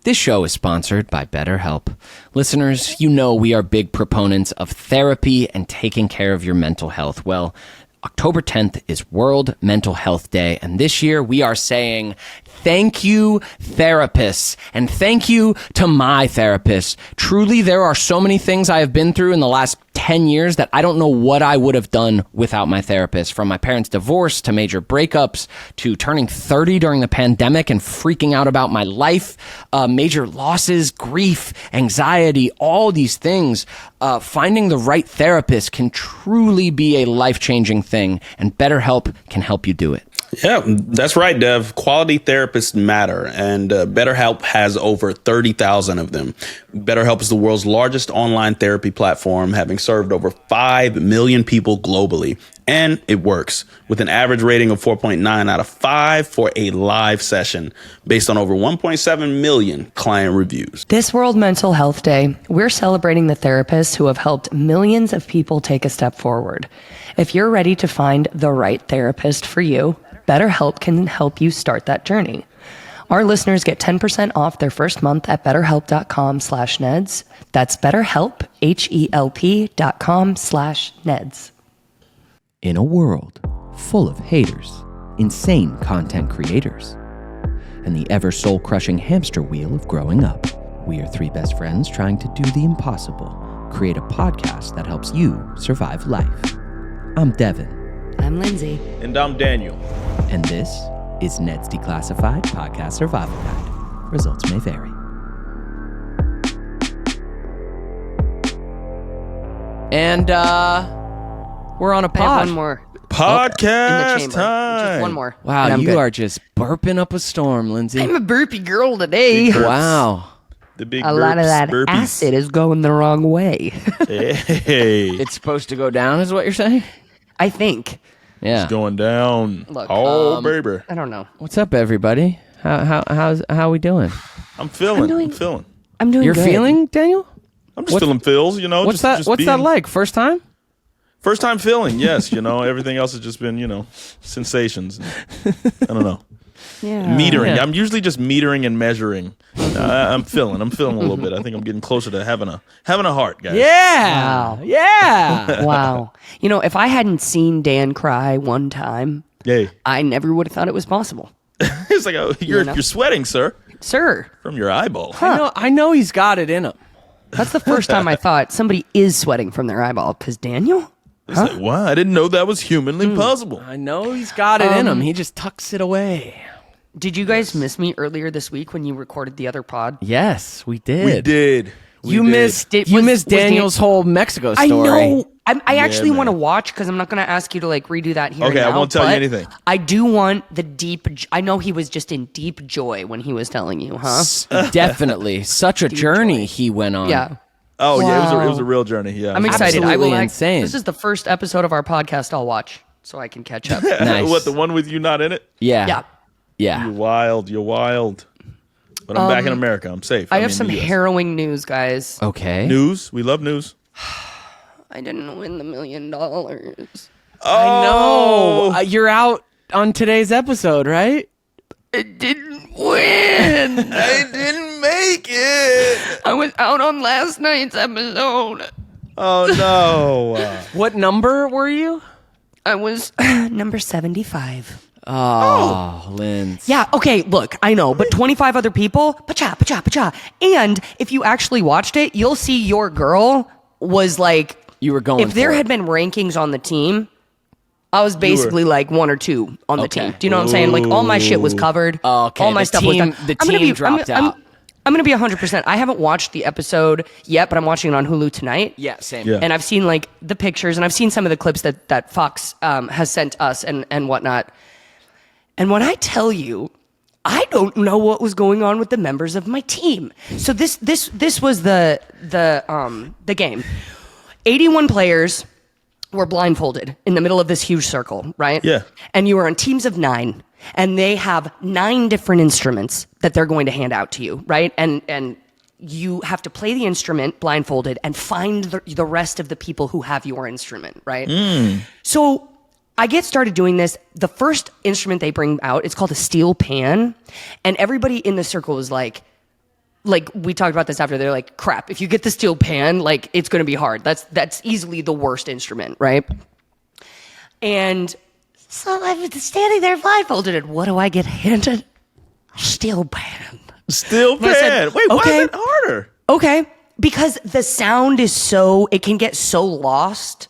This show is sponsored by BetterHelp. Listeners, you know we are big proponents of therapy and taking care of your mental health. Well, October 10th is World Mental Health Day, and this year we are saying thank you, therapists, and thank you to my therapist. Truly, there are so many things I have been through in the last 10 years that I don't know what I would have done without my therapist. From my parents' divorce to major breakups to turning 30 during the pandemic and freaking out about my life, major losses, grief, anxiety, all these things. Finding the right therapist can truly be a life-changing thing, and BetterHelp can help you do it. Yeah, that's right, Dev. Quality therapists matter, and BetterHelp has over 30,000 of them. BetterHelp is the world's largest online therapy platform, having served over 5 million people globally. And it works, with an average rating of 4.9 out of 5 for a live session, based on over 1.7 million client reviews. This World Mental Health Day, we're celebrating the therapists who have helped millions of people take a step forward. If you're ready to find the right therapist for you, BetterHelp can help you start that journey. Our listeners get 10% off their first month at betterhelp.com/Neds. That's BetterHelp, HELP.com/Neds. In a world full of haters, insane content creators, and the ever soul-crushing hamster wheel of growing up, we are three best friends trying to do the impossible, create a podcast that helps you survive life. I'm Devin. I'm Lindsey. And I'm Daniel. And this is Ned's Declassified Podcast Survival Guide. Results may vary. And, we're on a pod. I have one more. Podcast in the chamber. time. Just one more. Wow, you are just burping up a storm, Lindsey. I'm a burpy girl today. Wow. The big A lot of that burpees. acid is going the wrong way. Hey, It's supposed to go down, is what you're saying? I think. Yeah. it's going down. Look, Baby. I don't know. What's up, everybody? How we doing? I'm feeling. I'm doing You're good. feeling, Daniel? I'm just feeling feels, you know. What's just that being, like? First time? First time feeling, yes. You know, everything else has just been, sensations. I don't know. Yeah. Metering. Yeah. I'm usually just metering and measuring. I'm feeling a little bit. I think I'm getting closer to having a heart, guys. Yeah. Wow. Yeah. Wow. If I hadn't seen Dan cry one time, Yay. I never would have thought it was possible. It's like, you're sweating, sir, Sir, from your eyeball. I know he's got it in him. that's the first time I thought somebody is sweating from their eyeball. Because Daniel? It's like, wow, I didn't know that was humanly possible. I know he's got it in him. He just tucks it away. Did you guys miss me earlier this week when you recorded the other pod? Yes, we did. We did. You missed Daniel's whole Mexico story. I know. I actually man. want to watch because I'm not going to ask you to redo that here. Okay, and I now, won't tell you but anything. I do want the deep. I know he was just in deep joy when he was telling you, huh? Definitely. Such a journey he went on. Yeah. Oh yeah, Wow. it was a real journey. Yeah, I'm excited. I will. Absolutely insane. This is the first episode of our podcast I'll watch so I can catch up. Nice. What, the one with you not in it? Yeah. Yeah. Yeah. You're wild. But I'm back in America. I'm safe. I I'm have in some the US. harrowing news, guys. Okay. News. We love news. I didn't win the $1 million. I know. You're out on today's episode, right? I didn't win. I didn't make it. I was out on last night's episode. Oh no. What number were you? I was number 75. Oh, Linz. Yeah, okay, look, I know, but 25 other people, pacha, pacha, pacha. And if you actually watched it, you'll see your girl was like, You were going if there for it. had been rankings on the team, I was basically like 1 or 2 on the Okay. team. Do you know what I'm saying? Like all my shit was covered. Okay, All my the stuff team- was done. the I'm gonna team be- dropped out. I'm going to be 100%. I haven't watched the episode yet, but I'm watching it on Hulu tonight. Yeah, same. Yeah. And I've seen like the pictures and I've seen some of the clips that Fox has sent us and whatnot. And when I tell you, I don't know what was going on with the members of my team. So this was the game. 81 players were blindfolded in the middle of this huge circle, right? Yeah. And you were on teams of 9, and they have 9 different instruments that they're going to hand out to you, right? And you have to play the instrument blindfolded and find the rest of the people who have your instrument, right? So I get started doing this. The first instrument they bring out, it's called a steel pan. And everybody in the circle is like like we talked about this after, they're like, crap, if you get the steel pan, like it's going to be hard. That's easily the worst instrument, right? And so I'm standing there blindfolded, and what do I get handed? Steel pan. Steel pan. Said, wait, why is it harder? Okay, because the sound is it can get so lost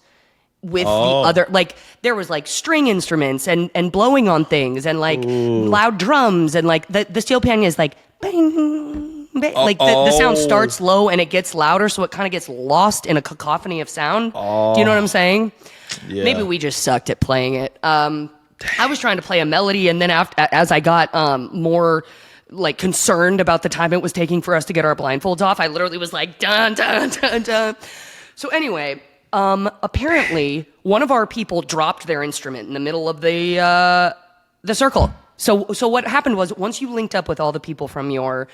with the other, like there was like string instruments and blowing on things and like loud drums, and like the steel pan is like bang, bang, like the sound starts low and it gets louder, so it kind of gets lost in a cacophony of sound. Do you know what I'm saying? Yeah. Maybe we just sucked at playing it. I was trying to play a melody, and then as I got more like concerned about the time it was taking for us to get our blindfolds off, I literally was like dun dun dun dun. So anyway, apparently one of our people dropped their instrument in the middle of the circle. So what happened was, once you linked up with all the people from your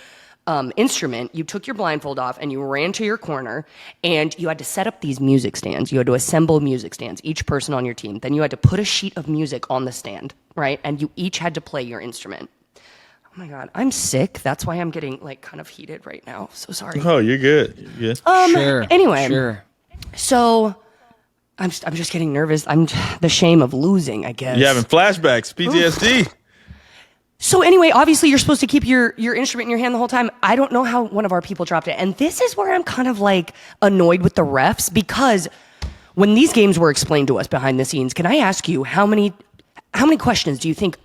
instrument, you took your blindfold off and you ran to your corner, and you had to set up these music stands. You had to assemble music stands, each person on your team. Then you had to put a sheet of music on the stand, right? And you each had to play your instrument. Oh my God, I'm sick. That's why I'm getting like kind of heated right now. So sorry. Oh, you're good. You're good. Sure. Anyway. Sure. So I'm just getting nervous. I'm the shame of losing, I guess. You're having flashbacks, PTSD. So anyway, obviously you're supposed to keep your instrument in your hand the whole time. I don't know how one of our people dropped it. And this is where I'm kind of like annoyed with the refs, because when these games were explained to us behind the scenes, can I ask you how many questions do you think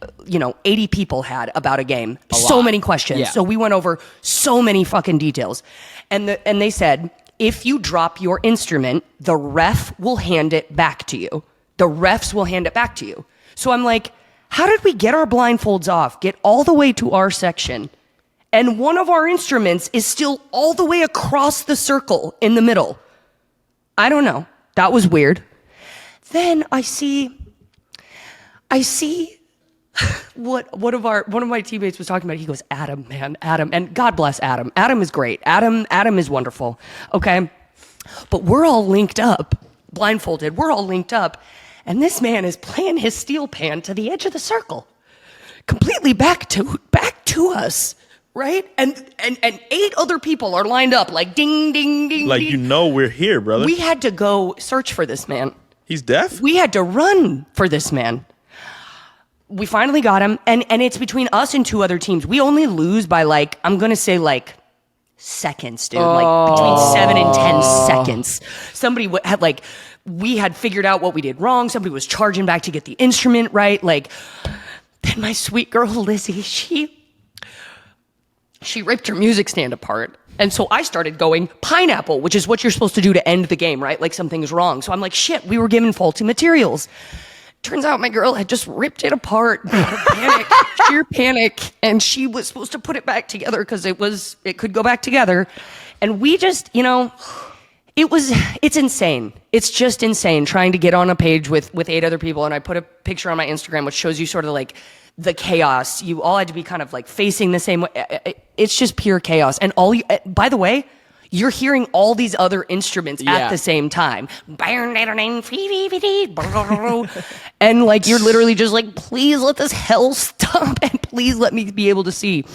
80 people had about a game? So many questions. Yeah. So we went over so many fucking details. And they said, if you drop your instrument, the ref will hand it back to you. The refs will hand it back to you. So I'm like, how did we get our blindfolds off, get all the way to our section, and one of our instruments is still all the way across the circle in the middle? I don't know. That was weird. Then I see what one of my teammates was talking about. He goes, Adam, and God bless Adam. Adam is great. Adam is wonderful. Okay, but we're all linked up, blindfolded. We're all linked up, and this man is playing his steel pan to the edge of the circle, completely back to us, right? And 8 other people are lined up, like ding ding ding. Like, ding. we're here, brother. We had to go search for this man. He's deaf? We had to run for this man. We finally got him, and it's between us and 2 other teams. We only lose by like, I'm gonna say like seconds, dude. Like between 7 and 10 seconds. Somebody had like, we had figured out what we did wrong. Somebody was charging back to get the instrument right. Like, then my sweet girl Lizzie, she ripped her music stand apart. And so I started going pineapple, which is what you're supposed to do to end the game, right? Like something's wrong. So I'm like, shit, we were given faulty materials. Turns out my girl had just ripped it apart. Sheer panic. And she was supposed to put it back together because it could go back together. And we just, it's insane. It's just insane trying to get on a page with 8 other people. And I put a picture on my Instagram, which shows you sort of like the chaos. You all had to be kind of like facing the same way. It's just pure chaos. And by the way, you're hearing all these other instruments at the same time. And like, you're literally just like, please let this hell stop, and please let me be able to see.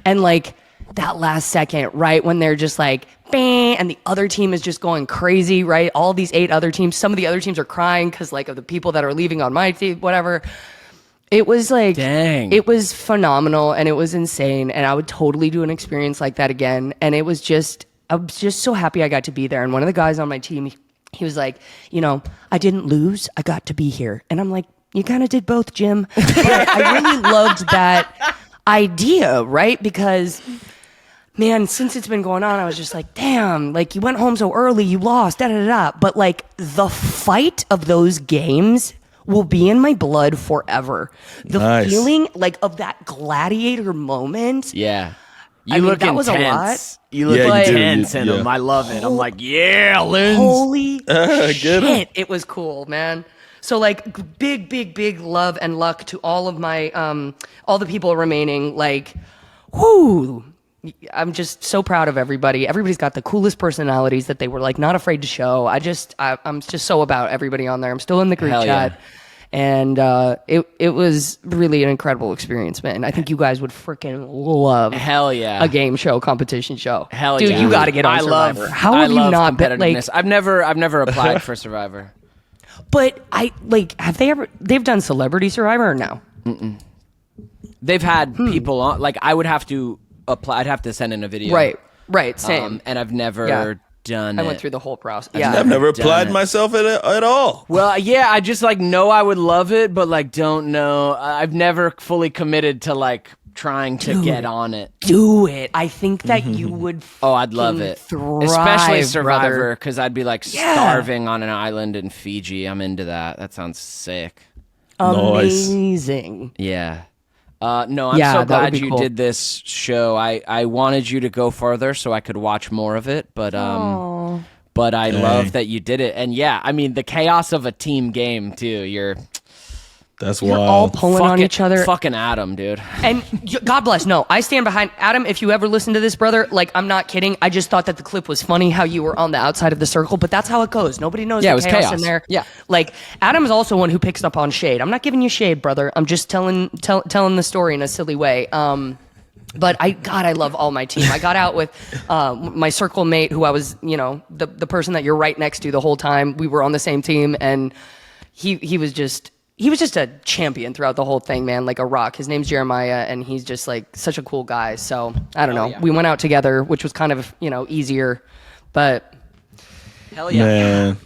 And like that last second, right, when they're just like, bang, and the other team is just going crazy, right? All these 8 other teams, some of the other teams are crying because like of the people that are leaving on my team, whatever. It was like, dang. It was phenomenal, and it was insane. And I would totally do an experience like that again. And it was just, I was just so happy I got to be there. And one of the guys on my team, he was like, I didn't lose. I got to be here. And I'm like, you kind of did both, Jim. But I really loved that idea, right? Because, man, since it's been going on, I was just like, damn, like you went home so early, you lost, da-da-da-da. But like the fight of those games will be in my blood forever. The feeling like of that gladiator moment. Yeah. You look that was intense. A lot. You look intense in them. Yeah. I love it. I'm like, yeah, Linz. Holy shit. him. It was cool, man. So like big love and luck to all of my, all the people remaining. Like, whoo. I'm just so proud of everybody. Everybody's got the coolest personalities that they were like not afraid to show. I'm just so about everybody on there. I'm still in the group chat. And it was really an incredible experience, man. I think you guys would freaking love Hell yeah. a game show, competition show. Hell Dude, yeah. you got to get on Survivor. How have you not been, competitiveness. I've never applied for Survivor. But they've done Celebrity Survivor or no? They've had people on, like I would have to apply. I'd have to send in a video. Right, same. And I've never done I it. went through the whole process. I've never applied it. myself at all. Well, yeah, I just like know I would love it, but like don't know. I've never fully committed to like trying to get on it. Do it. I think that you would. Oh, I'd love it, thrive, especially Survivor, brother. because I'd be like starving on an island in Fiji. I'm into that. That sounds sick. Amazing. Yeah. No, I'm Yeah, so that would glad be you cool. did this show. I wanted you to go further so I could watch more of it, but I love that you did it. And yeah, I mean the chaos of a team game too. That's You're wild. all pulling on each other. Fucking Adam, dude. And God bless. No, I stand behind Adam. If you ever listen to this, brother, like I'm not kidding. I just thought that the clip was funny how you were on the outside of the circle, but that's how it goes. Nobody knows Yeah, the it was chaos chaos. in there. Yeah. Like Adam is also one who picks up on shade. I'm not giving you shade, brother. I'm just telling the story in a silly way. But I love all my team. I got out with my circle mate, who I was, the person that you're right next to the whole time. We were on the same team, and he was just a champion throughout the whole thing, man, like a rock. His name's Jeremiah, and he's just like such a cool guy. So I don't know. yeah. We went out together, which was kind of easier, but Hell yeah. Man.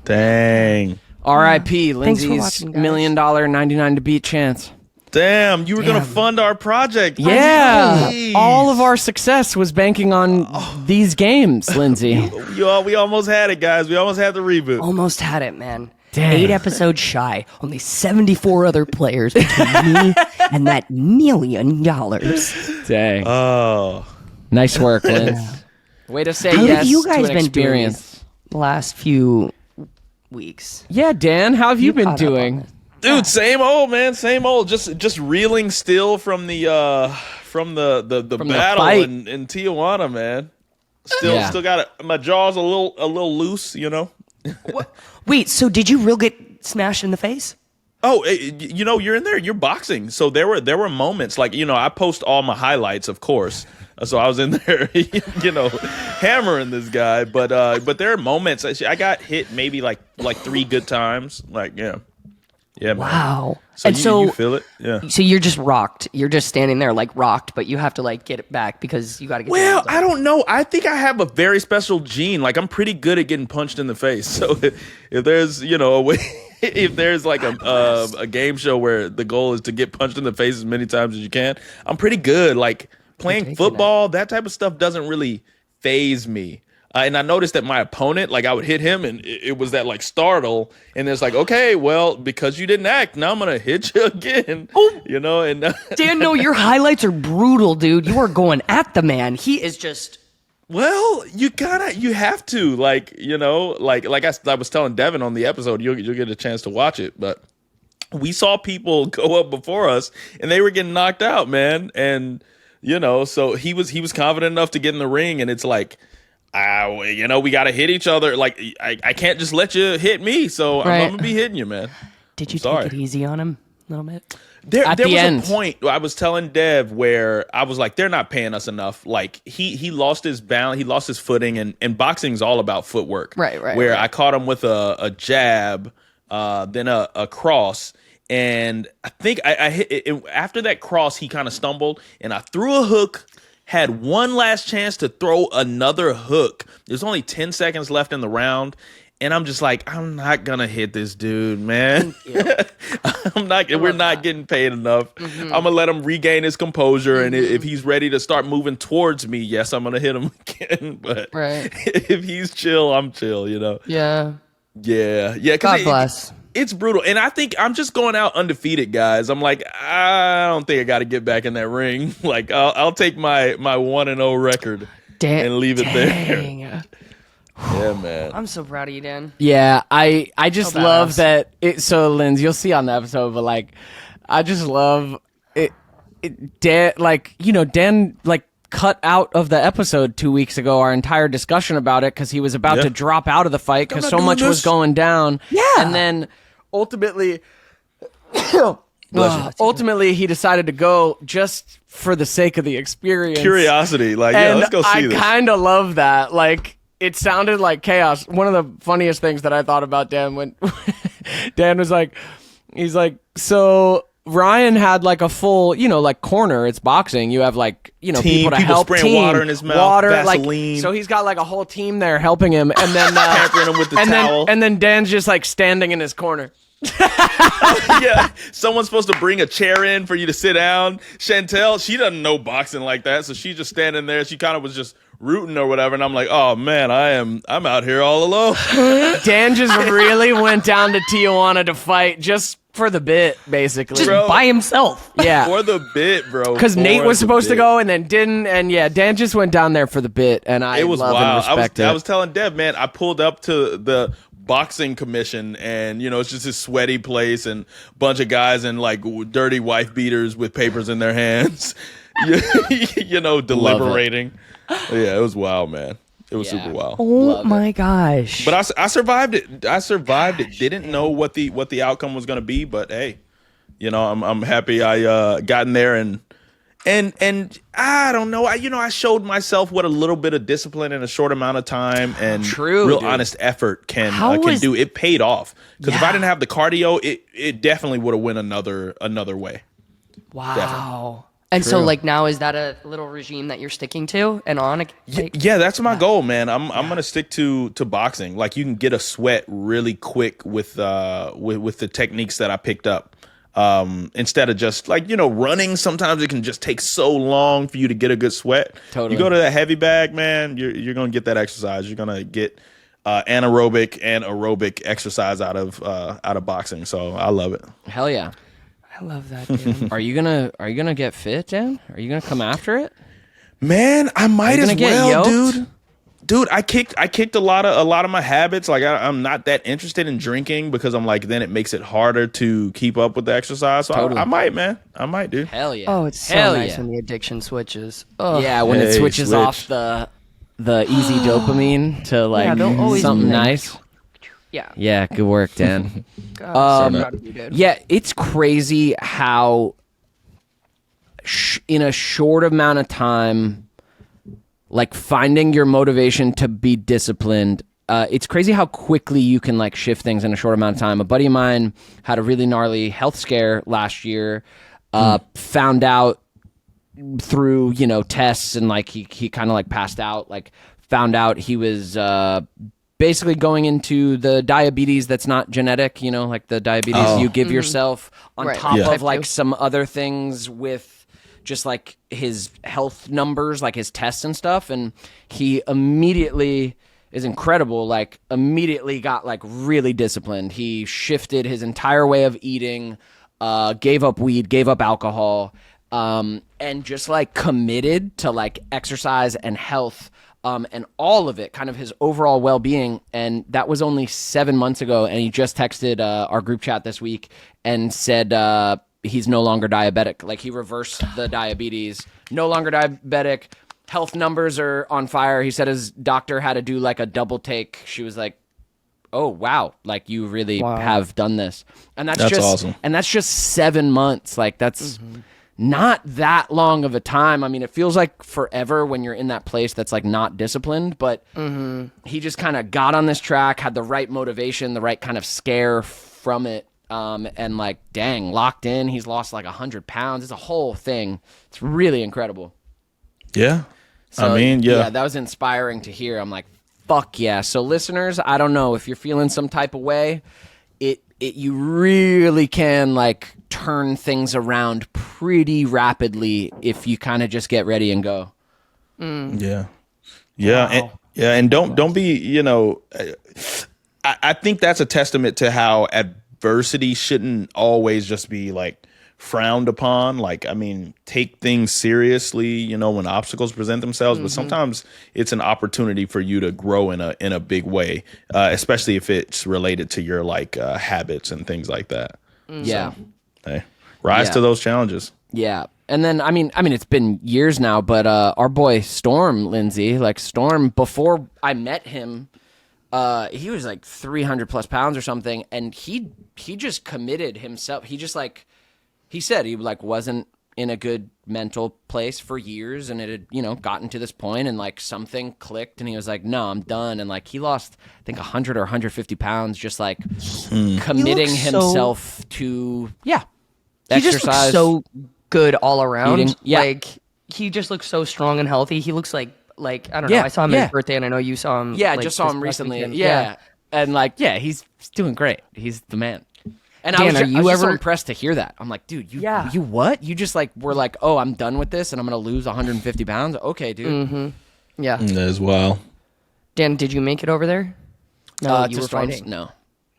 Dang. R.I.P. Thanks for Lindsey's watching, guys. $1 million 99 to beat chance. Damn, you were going to fund our project. Yeah, Jeez. all of our success was banking on these games, Lindsey. We almost had it, guys. We almost had the reboot. almost had it, man. Dang. 8 episodes shy. Only 74 other players between me and that $1 million. Dang. Oh. Nice work, Linz. Way to say How yes have you guys to an been doing experience. these last few weeks? Yeah, Dan, how have you been caught up on doing? this. Dude, same old, man. Same old. Just reeling still from the battle fight. in Tijuana, man. Yeah. Still got it. My jaw's a little loose, Wait, so did you real get smashed in the face? Oh, you're in there. You're boxing. So there were moments like I post all my highlights, of course. So I was in there, hammering this guy. But there are moments. I got hit maybe like 3 good times. Like yeah, man. Wow. So And you feel it? Yeah. So you're just rocked. You're just standing there like rocked, but you have to like get it back because you got to get. Well, the I don't know. I think I have a very special gene. Like I'm pretty good at getting punched in the face. So if there's a way, if there's like a game show where the goal is to get punched in the face as many times as you can, I'm pretty good. Like playing football, that type of stuff doesn't really faze me. And I noticed that my opponent, like I would hit him and it was that like startle. And it's like, okay, well, because you didn't act, now I'm going to hit you again. Oh. And Dan, no, your highlights are brutal, dude. You are going at the man. He is just. well, you have to like I was telling Devin on the episode, you'll get a chance to watch it. But we saw people go up before us and they were getting knocked out, man. And, so he was confident enough to get in the ring and it's like, we got to hit each other. Like, I can't just let you hit me. So I'm going to be hitting you, man. Did you sorry. take it easy on him a little bit? There At was the end. a point I was telling Dev where I was like, they're not paying us enough. Like he lost his balance, he lost his footing, and boxing's all about footwork. Right. Where I caught him with a jab, then a cross. And I think I hit it, after that cross, he kind of stumbled and I threw a hook. Had one last chance to throw another hook. There's only 10 seconds left in the round. And I'm just like, I'm not going to hit this dude, man. We're not getting paid enough. Mm-hmm. I'm going to let him regain his composure. And if he's ready to start moving towards me, yes, I'm going to hit him again. But if he's chill, I'm chill, Yeah. Yeah. God bless. It's brutal. And I think I'm just going out undefeated, guys. I'm like, I don't think I got to get back in that ring. Like, I'll take my 1-0 record and leave it there. Yeah, man. I'm so proud of you, Dan. Yeah, I just So love badass. that. So, Linz, you'll see on the episode, but like, I just love it. Dan, Dan, cut out of the episode 2 weeks ago our entire discussion about it because he was about to drop out of the fight because so much was going down. Yeah. And then ultimately, ultimately he decided to go just for the sake of the experience. Curiosity, like, And let's go see this. I kind of love that. Like, it sounded like chaos. One of the funniest things that I thought about Dan when Dan was like, he's like, so Ryan had like a full, like corner. It's boxing. You have like, Team, people to people help. spraying water in his mouth, Vaseline. Like, so he's got like a whole team there helping him, and then Pampering him with the towel. and then Dan's just like standing in his corner. Yeah, someone's supposed to bring a chair in for you to sit down. Chantel, she doesn't know boxing like that, so she's just standing there. She kind of was just rooting or whatever, and I'm like, oh man, I'm out here all alone. Dan just really went down to Tijuana to fight just for the bit, basically. Just Bro. by himself. Yeah. For the bit, bro. Because Nate For was the supposed to bit. go and then didn't, and yeah, Dan just went down there for the bit, and I It was love wild. and respect it. I was telling Dev, man, I pulled up to the boxing commission, and it's just this sweaty place and a bunch of guys in like dirty wife beaters with papers in their hands, deliberating. Yeah, it was wild, man. It was super wild. Oh my gosh. But I survived it. I survived it. Didn't know what the outcome was going to be, but hey, I'm happy I got in there and I don't know. I showed myself what a little bit of discipline in a short amount of time and real dude. honest effort can was- do. It paid off because if I Yeah. didn't have the cardio, it definitely would have went another way. Wow. And so like now is that a little regime that you're sticking to and on? Like, Yeah, that's my goal, man. I'm gonna stick to boxing. Like you can get a sweat really quick with the techniques that I picked up. Instead of just like running, sometimes it can just take so long for you to get a good sweat. Totally. You go to that heavy bag, man. You're gonna get that exercise. You're gonna get anaerobic and aerobic exercise out of boxing. So I love it. Hell yeah. I love that, dude. Are you gonna get fit, Dan? Are you gonna come after it? Man, I might you as gonna get well, yoked? dude. Dude, I kicked a lot of my habits. Like I'm not that interested in drinking because I'm like then it makes it harder to keep up with the exercise. So Totally. I might, man. I might, dude. Hell yeah. Oh, it's so Hell nice yeah. when the addiction switches. Oh. Yeah, when it Hey, switches switch. off the easy dopamine to like they'll always something be like- nice. Yeah. Yeah, good work, Dan. God, so proud of you, dude. Yeah, it's crazy how in a short amount of time, like finding your motivation to be disciplined. It's crazy how quickly you can like shift things in a short amount of time. A buddy of mine had a really gnarly health scare last year. Found out through tests and like he kind of like passed out. Like found out he was basically going into the diabetes that's not genetic, like the diabetes you give yourself on Right, top like type of like 2. some other things with just like his health numbers, like his tests and stuff. And he immediately is incredible, like immediately got like really disciplined. He shifted his entire way of eating, gave up weed, gave up alcohol, and just like committed to like exercise and health. And all of it, kind of his overall well-being. And that was only 7 months ago. And he just texted our group chat this week and said he's no longer diabetic. Like he reversed the diabetes, no longer diabetic. Health numbers are on fire. He said his doctor had to do like a double take. She was like, oh, wow. Like you really have done this. And that's just awesome. And that's just 7 months. Like that's not that long of a time. I mean, it feels like forever when you're in that place that's like not disciplined, but he just kind of got on this track, had the right motivation, the right kind of scare from it. And like, dang, locked in. He's lost like 100 pounds. It's a whole thing. It's really incredible. Yeah. So, yeah. that was inspiring to hear. I'm like, fuck yeah. So listeners, I don't know if you're feeling some type of way, you really can like turn things around pretty rapidly if you kind of just get ready and go. Yeah. And don't be, I think that's a testament to how adversity shouldn't always just be like frowned upon. Like, I mean, take things seriously, when obstacles present themselves, but sometimes it's an opportunity for you to grow in a big way, especially if it's related to your like habits and things like that. Yeah. Hey, rise to those challenges. Yeah. And then, I mean, it's been years now, but our boy Storm, Lindsey, like Storm, before I met him, he was like 300 plus pounds or something, and he just committed himself. He just like he said he like wasn't in a good mental place for years, and it had, you know, gotten to this point, and like something clicked, and he was like, no, I'm done. And like he lost, I think 100 or 150 pounds, just like committing himself to he exercise. just looks so good all around. Eating. Yeah. Like he just looks so strong and healthy. He looks like I don't know. I saw him at his birthday, and I know you saw him. Yeah, I like, just saw this him past recently. weekend. Yeah. And like, he's doing great. He's the man. And Dan, I was just so ever impressed to hear that. I'm like, dude, you Yeah. you what? You just like were like, oh, I'm done with this, and I'm gonna lose 150 pounds. Okay, dude. Yeah. As well. Dan, did you make it over there? No, you to were Storm's? fighting. No.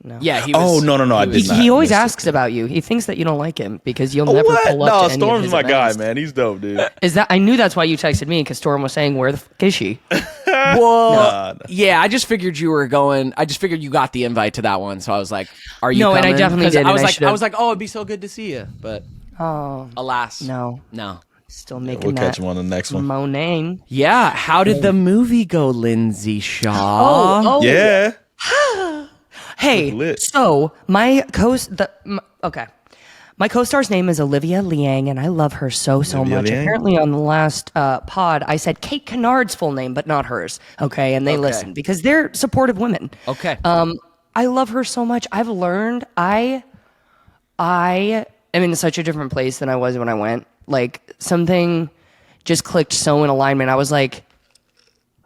No. Yeah, he Oh, was. no, I did not. He always miss it. asks about you. He thinks that you don't like him because you'll never What? pull up No, to any of Storm's his my guy, events. man. He's dope, dude. Is that? I knew that's why you texted me because Storm was saying, "Where the fuck is she?" Well, yeah, I just figured you were going. I just figured you got the invite to that one, so I was like, "Are you?" No, and I coming? definitely 'Cause did, I and was I like, should've- "Oh, it'd be so good to see you," but Oh alas, no, no. still making We'll that catch him on the next one. Moaning. Yeah, how did the movie go, Lindsey Shaw? Oh, Yeah. Hey, Lit. so my co-star's name is Olivia Liang, and I love her so Olivia much. Liang? Apparently, on the last pod, I said Kate Kennard's full name, but not hers. Okay, and they listen because they're supportive women. Okay. I love her so much. I've learned I am in such a different place than I was when I went. Like something just clicked so in alignment. I was like,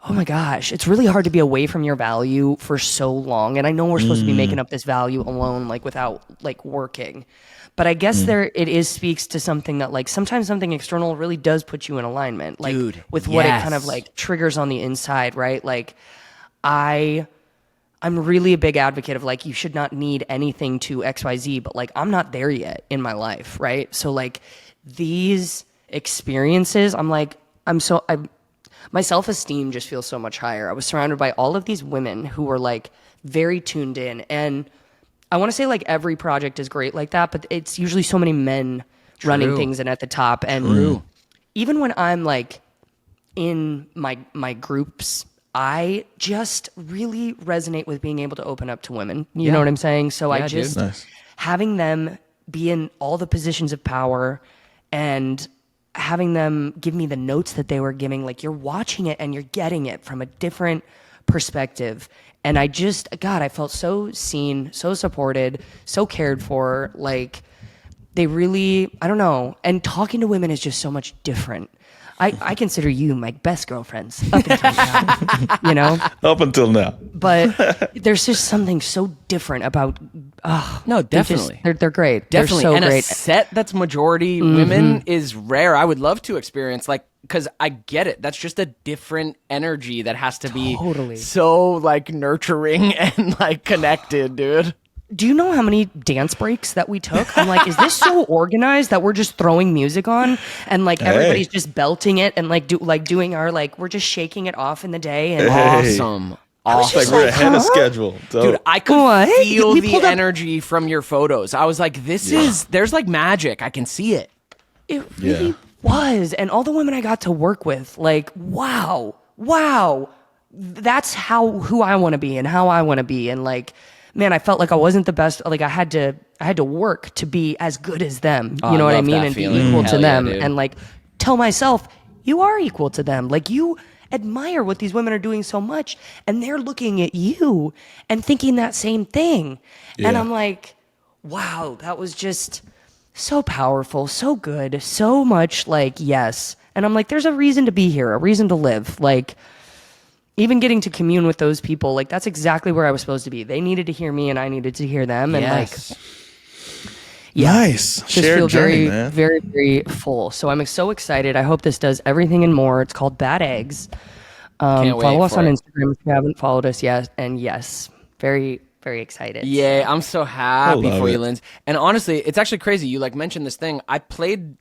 oh my gosh, it's really hard to be away from your value for so long. And I know we're supposed to be making up this value alone, like without like working. But I guess speaks to something that like sometimes something external really does put you in alignment, like Dude, with what it kind yes. of like triggers on the inside, right? Like I'm really a big advocate of like you should not need anything to XYZ, but like I'm not there yet in my life, right? So like these experiences, my self-esteem just feels so much higher. I was surrounded by all of these women who were like very tuned in, and I want to say like every project is great like that, but it's usually so many men running things and at the top. And even when I'm like in my groups, I just really resonate with being able to open up to women. You know what I'm saying? So I just Nice. having them be in all the positions of power and having them give me the notes that they were giving, like you're watching it and you're getting it from a different perspective. And I felt so seen, so supported, so cared for. Like they really, I don't know. And talking to women is just so much different. I consider you my best girlfriends up until now, you know? Up until now. But there's just something so different about, No, definitely. they're great. Definitely. They're so and great. a set that's majority women is rare. I would love to experience, like, because I get it. That's just a different energy that has to be Totally. so, like, nurturing and, like, connected, dude. Do you know how many dance breaks that we took? I'm like, is this so organized that we're just throwing music on and like everybody's just belting it and doing our like we're just shaking it off in the day and Awesome. It's like we're ahead of schedule. Dude, Dope. I could What? feel We the pulled up- energy from your photos. I was like, there's like magic. I can see it. it really was. And all the women I got to work with, like, wow, that's who I want to be and how I want to be. And like, man, I felt like I wasn't the best. Like I had to work to be as good as them. You know what I love mean? that And feeling. be equal Hell to yeah, them. dude. And like tell myself, you are equal to them. Like you admire what these women are doing so much, and they're looking at you and thinking that same thing. And Yeah. I'm like, wow, that was just so powerful, so good, so much like yes. And I'm like, there's a reason to be here, a reason to live. Like even getting to commune with those people, like that's exactly where I was supposed to be. They needed to hear me and I needed to hear them. And Yes. like, yeah, Nice. just Shared feel journey, very, man. very, very full. So I'm so excited. I hope this does everything and more. It's called Bad Eggs. Can't wait Follow us for on it. Instagram if you haven't followed us yet. And yes, very, very excited. Yeah, I'm so happy I love for you, it. Linz. And honestly, it's actually crazy. You like mentioned this thing. I played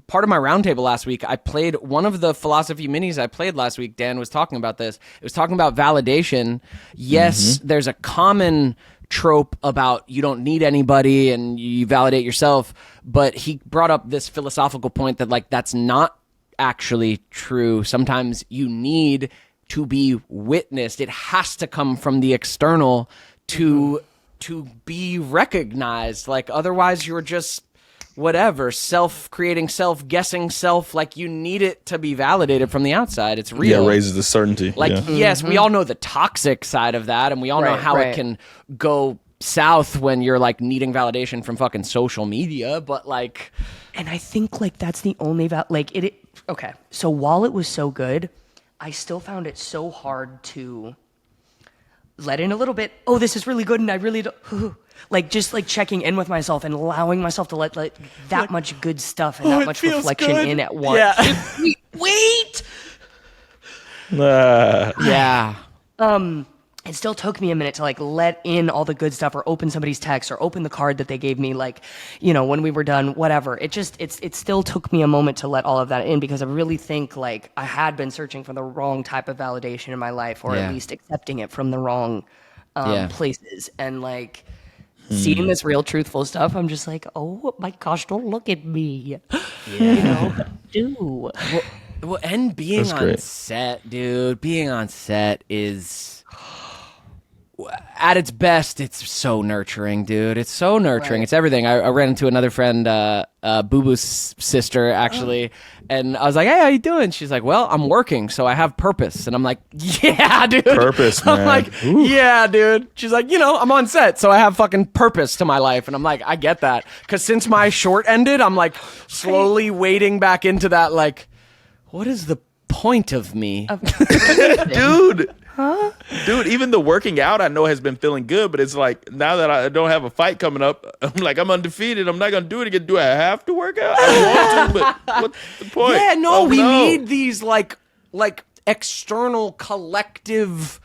part of my roundtable last week. I played one of the philosophy minis I played last week. Dan was talking about this. It was talking about validation. Yes, there's a common trope about you don't need anybody and you validate yourself. But he brought up this philosophical point that like that's not actually true. Sometimes you need to be witnessed. It has to come from the external to be recognized. Like, otherwise you're just whatever, self-creating, self-guessing self. Like, you need it to be validated from the outside. It's real. Yeah, it raises the certainty. Like, yes, we all know the toxic side of that, and we all know how it can go south when you're like needing validation from fucking social media, but like, and I think like that's the only okay, so while it was so good, I still found it so hard to let in a little bit, oh, this is really good, and I really don't, like, just like checking in with myself and allowing myself to let like that much good stuff and that much reflection in at once. Yeah. Wait. Yeah. It still took me a minute to like let in all the good stuff or open somebody's text or open the card that they gave me, like, you know, when we were done, whatever. It still took me a moment to let all of that in, because I really think like I had been searching for the wrong type of validation in my life, or at least accepting it from the wrong places. And like seeing this real truthful stuff, I'm just like, oh my gosh, don't look at me. You know, do. Well, and being on set, dude, being on set is, at its best, it's so nurturing, dude. It's so nurturing. It's everything. I ran into another friend, Boo Boo's sister, actually, and I was like, hey, how you doing? She's like, well, I'm working, so I have purpose. And I'm like, yeah, dude. Purpose, man. I'm like, yeah, dude. She's like, you know, I'm on set, so I have fucking purpose to my life. And I'm like, I get that. Because since my short ended, I'm like slowly wading back into that, like, what is the point of me? Dude. Huh? Dude, even the working out I know has been feeling good, but it's like, now that I don't have a fight coming up, I'm like, I'm undefeated. I'm not going to do it again. Do I have to work out? I want to, but what's the point? Yeah, no, we need these like external collective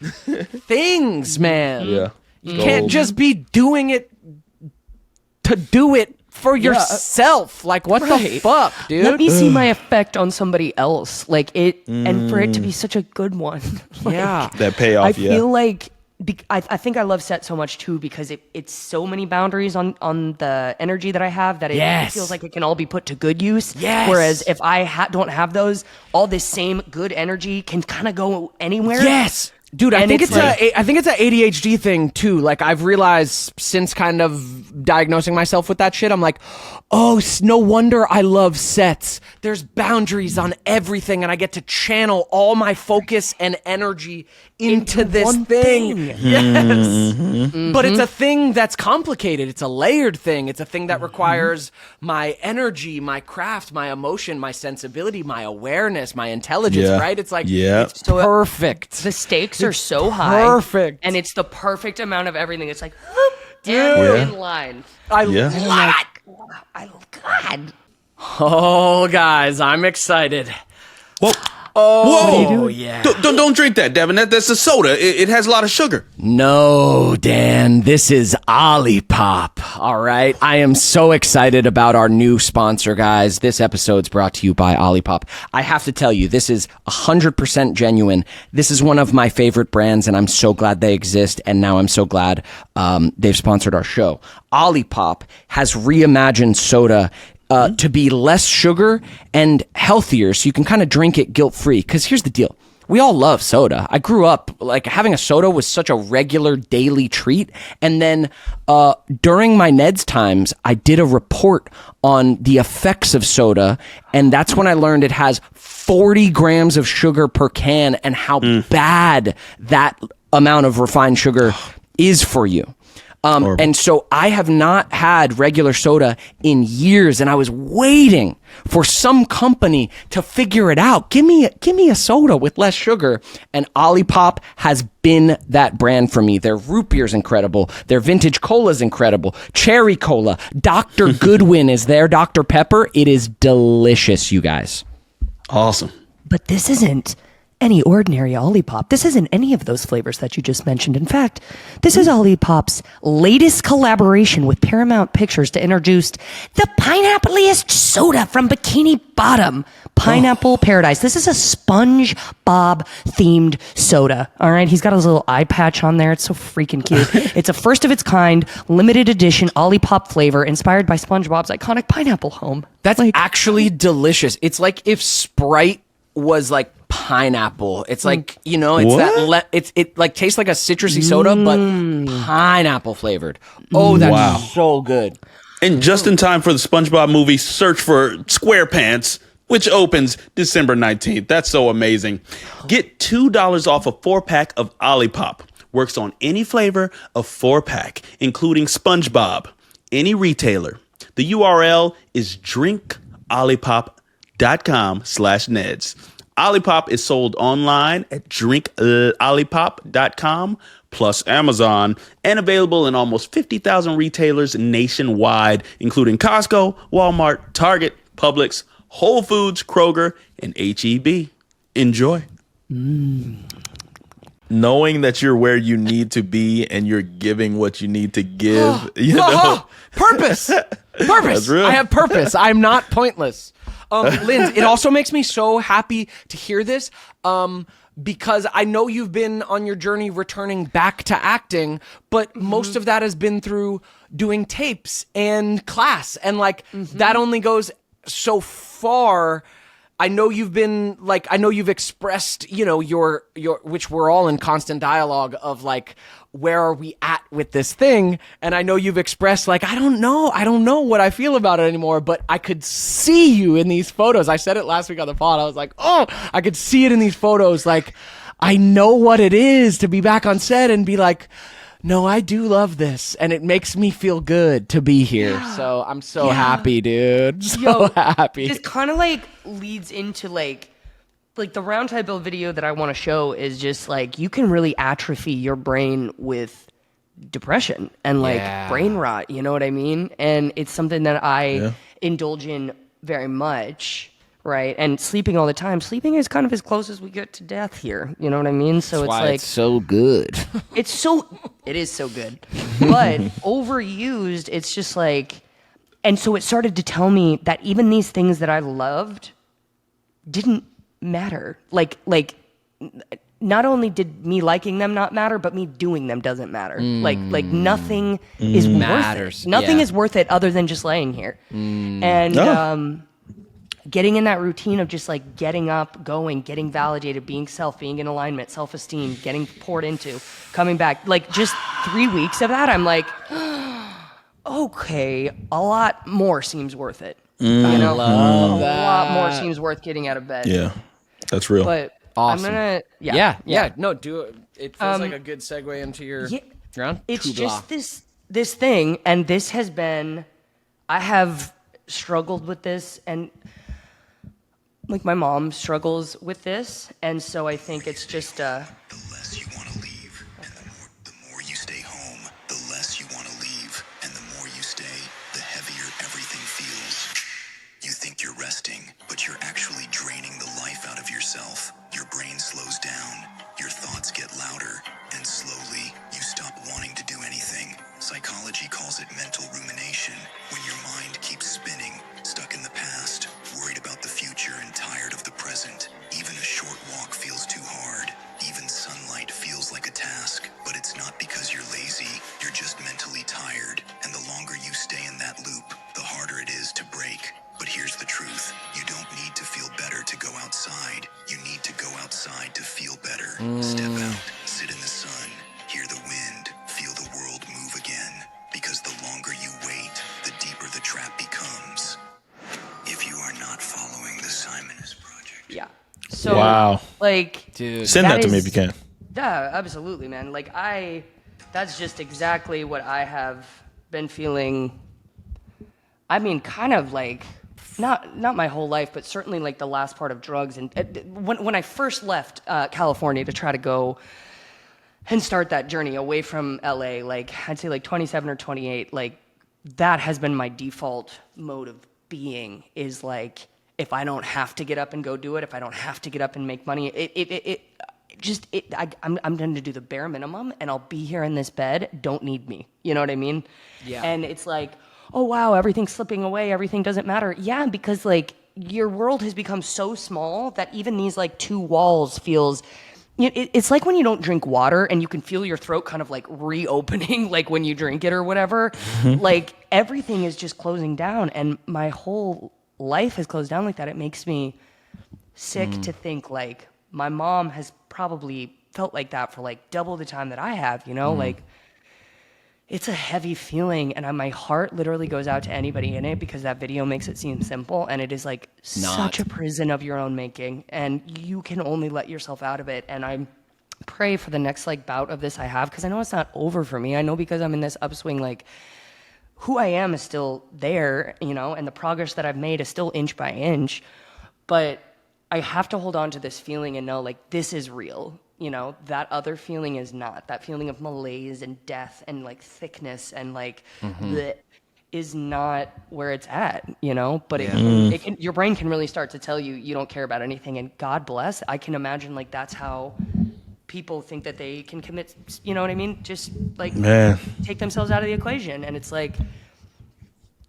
things, man. Yeah. You can't just be doing it to do it for yourself. Like, what the fuck, dude? Let me see my effect on somebody else. Like it, and for it to be such a good one. Like, that payoff. I feel like I think I love set so much too, because it's so many boundaries on the energy that I have that it feels like it can all be put to good use. Yes. Whereas if I don't have those, all this same good energy can kind of go anywhere. Yes. Dude, I think it's a ADHD thing too. Like, I've realized since kind of diagnosing myself with that shit, I'm like, oh, no wonder I love sets. There's boundaries on everything, and I get to channel all my focus and energy into this thing. Yes. But it's a thing that's complicated. It's a layered thing. It's a thing that requires my energy, my craft, my emotion, my sensibility, my awareness, my intelligence, right? It's like, it's so perfect. The stakes are so high. Perfect. And it's the perfect amount of everything. It's like, whoop, and we're in line. I love it. God. Oh, guys, I'm excited. Whoa. Oh, yeah. Don't drink that, Devin. That's a soda. It has a lot of sugar. No, Dan, this is OLIPOP. All right. I am so excited about our new sponsor, guys. This episode's brought to you by OLIPOP. I have to tell you, this is 100% genuine. This is one of my favorite brands, and I'm so glad they exist. And now I'm so glad they've sponsored our show. OLIPOP has reimagined soda to be less sugar and healthier, so you can kind of drink it guilt-free. Because here's the deal. We all love soda. I grew up, like, having a soda was such a regular daily treat. And then during my Neds times, I did a report on the effects of soda, and that's when I learned it has 40 grams of sugar per can and how bad that amount of refined sugar is for you. And so I have not had regular soda in years, and I was waiting for some company to figure it out. Give me a soda with less sugar. And OLIPOP has been that brand for me. Their root beer is incredible. Their vintage cola is incredible. Cherry cola. Dr. Goodwin is there. Dr. Pepper. It is delicious, you guys. Awesome. But this isn't any ordinary OLIPOP. This isn't any of those flavors that you just mentioned. In fact, this is OLIPOP's latest collaboration with Paramount Pictures to introduce the pineapple-iest soda from Bikini Bottom, Pineapple Paradise. This is a SpongeBob themed soda. All right, he's got his little eye patch on there. It's so freaking cute. It's a first of its kind, limited edition OLIPOP flavor inspired by SpongeBob's iconic pineapple home. That's actually delicious. It's like if Sprite was like pineapple. It's like, you know, it's it like tastes like a citrusy soda, but pineapple flavored. Oh, that's Wow. so good. And just in time for the SpongeBob movie, search for SquarePants, which opens December 19th. That's so amazing. Get $2 off a 4-pack of OLIPOP. Works on any flavor of 4-pack, including SpongeBob. Any retailer. The URL is drinkolipop.com/Neds. OLIPOP is sold online at drinkolipop.com plus Amazon and available in almost 50,000 retailers nationwide, including Costco, Walmart, Target, Publix, Whole Foods, Kroger, and HEB. Enjoy. Knowing that you're where you need to be and you're giving what you need to give, you know. Purpose. That's real. I have purpose. I'm not pointless. Linz, it also makes me so happy to hear this because I know you've been on your journey returning back to acting, but most of that has been through doing tapes and class. And like that only goes so far. I know you've been like, I know you've expressed, you know, your, which we're all in constant dialogue of like, where are we at with this thing? And I know you've expressed like, I don't know what I feel about it anymore, but I could see you in these photos. I said it last week on the pod. I was like, oh, I could see it in these photos. Like, I know what it is to be back on set and be like, no, I do love this, and it makes me feel good to be here. Yeah. So I'm so happy, dude. So happy. This kind of like leads into like the round table video that I want to show is just like you can really atrophy your brain with depression and like brain rot. You know what I mean? And it's something that I indulge in very much. Right. And sleeping all the time. Sleeping is kind of as close as we get to death here. You know what I mean? So That's it's why like it's so good. It is so good. But overused, it's just like, and so it started to tell me that even these things that I loved didn't matter. Like not only did me liking them not matter, but me doing them doesn't matter. Like nothing is worth it. Nothing is worth it other than just laying here. And getting in that routine of just like getting up, going, getting validated, being in alignment, self-esteem, getting poured into, coming back. Like just 3 weeks of that, I'm like, okay, a lot more seems worth it. You know, love that. A lot more seems worth getting out of bed. Yeah, that's real. But awesome. I'm gonna, yeah. No, do it. It feels like a good segue into your round. It's just this thing, and this has been, I have struggled with this, and like my mom struggles with this, and so I think it's just The less you want to leave, and the more you stay home, the less you want to leave, and the more you stay, the heavier everything feels. You think you're resting, but you're actually draining the life out of yourself. Your brain slows down, your thoughts get louder, and slowly you stop wanting to do anything. Psychology calls it mental rumination, when your mind keeps spinning, stuck in the past, worried about the future and tired of the present. Even a short walk feels too hard. Even sunlight feels like a task. But it's not because you're lazy, you're just mentally tired. And the longer you stay in that loop, the harder it is to break. But here's the truth. You don't need to feel better to go outside. You need to go outside to feel better. Step out, sit in the sun, hear the wind, feel the world move again. Because the longer you wait, the deeper the trap becomes. If you are not following the Simon's project. Yeah. So, Wow. like, Dude. Send that to me if you can. Yeah, absolutely, man. Like, that's just exactly what I have been feeling. I mean, kind of like, not my whole life, but certainly like the last part of drugs. And when I first left California to try to go and start that journey away from LA, like, I'd say like 27 or 28, like, that has been my default mode of being, is like, if I don't have to get up and go do it, if I don't have to get up and make money, I'm going to do the bare minimum, and I'll be here in this bed. Don't need me. You know what I mean? Yeah. And it's like, oh wow, everything's slipping away. Everything doesn't matter. Yeah, because like your world has become so small that even these like two walls feels. It's like when you don't drink water and you can feel your throat kind of like reopening, like when you drink it or whatever. Like everything is just closing down, and my whole life has closed down like that. It makes me sick to think like my mom has probably felt like that for like double the time that I have, you know, like it's a heavy feeling, and my heart literally goes out to anybody in it because that video makes it seem simple, and it is like such a prison of your own making, and you can only let yourself out of it. And I pray for the next like bout of this I have, because I know it's not over for me. I know because I'm in this upswing, like who I am is still there, you know, and the progress that I've made is still inch by inch, but I have to hold on to this feeling and know like this is real. You know, that other feeling is not. That feeling of malaise and death and like thickness and like that is not where it's at, you know? But it can, your brain can really start to tell you you don't care about anything. And God bless, I can imagine like that's how people think that they can commit, you know what I mean? Just like take themselves out of the equation. And it's like,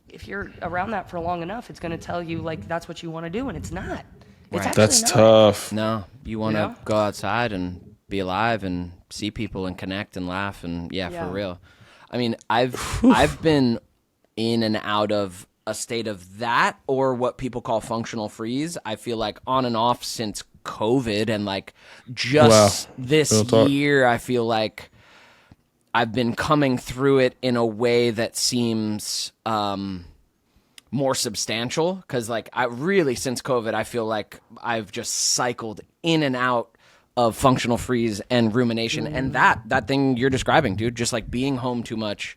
if you're around that for long enough, it's going to tell you like that's what you want to do, and it's not. It's actually That's not. tough. No, you want to know? go outside and be alive and see people and connect and laugh and for real. I mean, I've been in and out of a state of that, or what people call functional freeze. I feel like on and off since COVID, and like just this year, I feel like I've been coming through it in a way that seems more substantial, because like I really, since COVID, I feel like I've just cycled in and out of functional freeze and rumination, and that thing you're describing, dude, just like being home too much,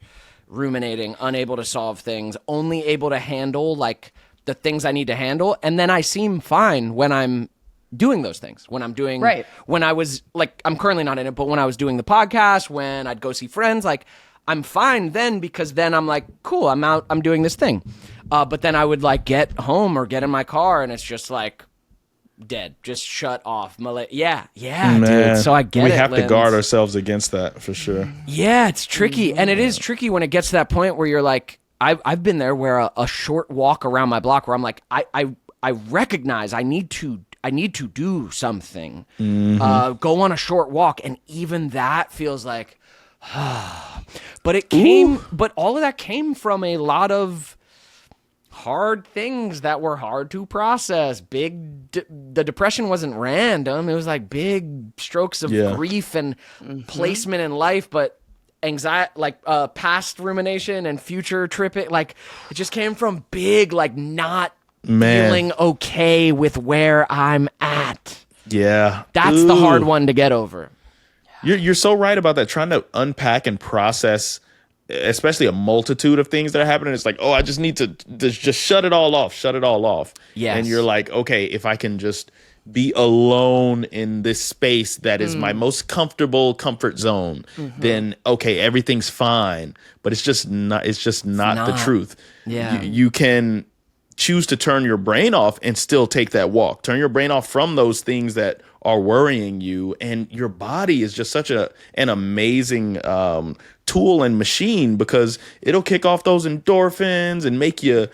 ruminating, unable to solve things, only able to handle like the things I need to handle, and then I seem fine when I'm doing those things, when I'm doing when I was like, I'm currently not in it, but when I was doing the podcast, when I'd go see friends, like I'm fine then, because then I'm like, cool, I'm out, I'm doing this thing. But then I would like get home or get in my car and it's just like dead, just shut off. Yeah, dude. So I get it. We have to Linz. guard ourselves against that for sure. Yeah, it's tricky. And it is tricky when it gets to that point where you're like, I've been there where a short walk around my block where I'm like, I recognize I need to do something. Go on a short walk. And even that feels like, but it came, but all of that came from a lot of hard things that were hard to process. The depression wasn't random. It was like big strokes of grief and placement in life, but anxiety, like past rumination and future tripping, like it just came from big, like not feeling okay with where I'm at. Yeah. That's the hard one to get over. You're so right about that. Trying to unpack and process, especially a multitude of things that are happening. It's like, oh, I just need to just shut it all off. Shut it all off. Yes. And you're like, okay, if I can just be alone in this space that is my most comfortable comfort zone, then okay, everything's fine. But it's just not. It's just not the truth. Yeah. You can choose to turn your brain off and still take that walk. Turn your brain off from those things that are worrying you, and your body is just such an amazing tool and machine, because it'll kick off those endorphins and make you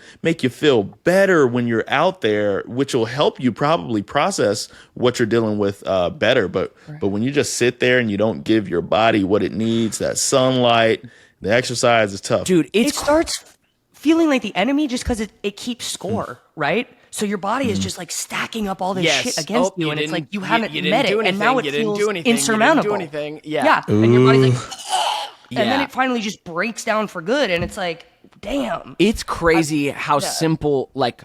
feel better when you're out there, which will help you probably process what you're dealing with better. But when you just sit there and you don't give your body what it needs, that sunlight, the exercise is tough. Dude, It starts feeling like the enemy just because it keeps score, right? So your body is just like stacking up all this shit against you, and it's like you haven't met it, and now it feels insurmountable. Yeah, and your body's like, and then it finally just breaks down for good, and it's like, damn. It's crazy how simple, like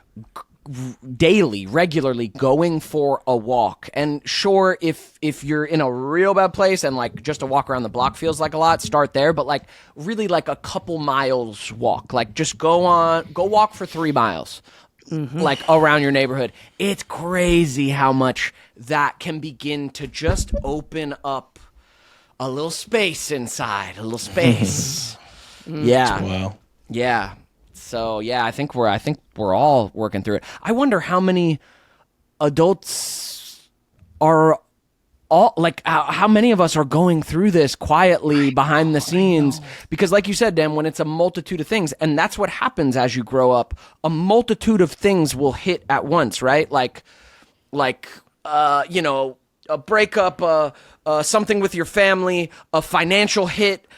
daily, regularly going for a walk. And sure, if you're in a real bad place and like just a walk around the block feels like a lot, start there. But like really like a couple miles walk, like just go walk for 3 miles. Like around your neighborhood. It's crazy how much that can begin to just open up a little space inside, a little space. Wow. Yeah. So yeah, I think we're all working through it. I wonder how many adults are all like how many of us are going through this quietly behind the scenes, because like you said, Dan, when it's a multitude of things, and that's what happens as you grow up, a multitude of things will hit at once, right? Like you know, a breakup, something with your family, a financial hit,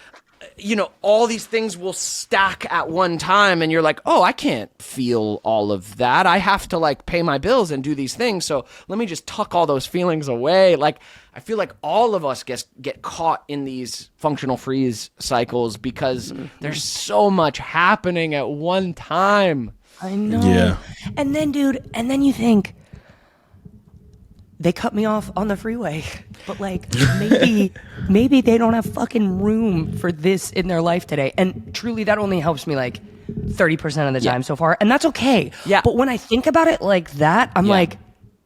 all these things will stack at one time and you're like, oh, I can't feel all of that. I have to like pay my bills and do these things. So let me just tuck all those feelings away. Like, I feel like all of us get caught in these functional freeze cycles because there's so much happening at one time. I know. Yeah. And then, dude, you think, they cut me off on the freeway, but like maybe they don't have fucking room for this in their life today. And truly, that only helps me like 30% of the time so far, and that's okay. Yeah. But when I think about it like that, I'm like,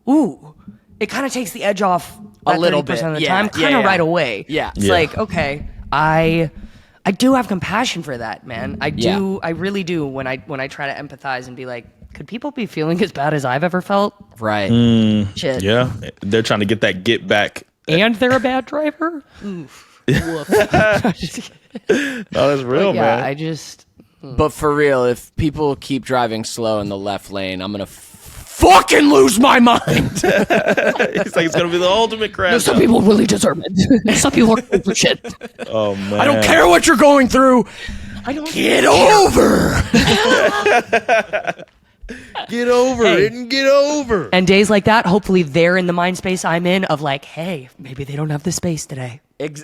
ooh, it kind of takes the edge off A that little 30% bit. of the Yeah, time, yeah, kind of yeah. right away. Yeah. It's Yeah. like, okay, I do have compassion for that, man. I do. Yeah. I really do. When I try to empathize and be like, could people be feeling as bad as I've ever felt? Right. Shit. Yeah. They're trying to get that get back. And they're a bad driver? Oof. Woof. No, that's real, Yeah, man. I just... But for real, if people keep driving slow in the left lane, I'm going to fucking lose my mind. It's like it's gonna be the ultimate crash. Some people really deserve it. Some people are going for shit. Oh man. I don't care what you're going through. I don't Get over. Get over it and get over. And days like that, hopefully they're in the mind space I'm in of like, hey, maybe they don't have the space today. Who knows?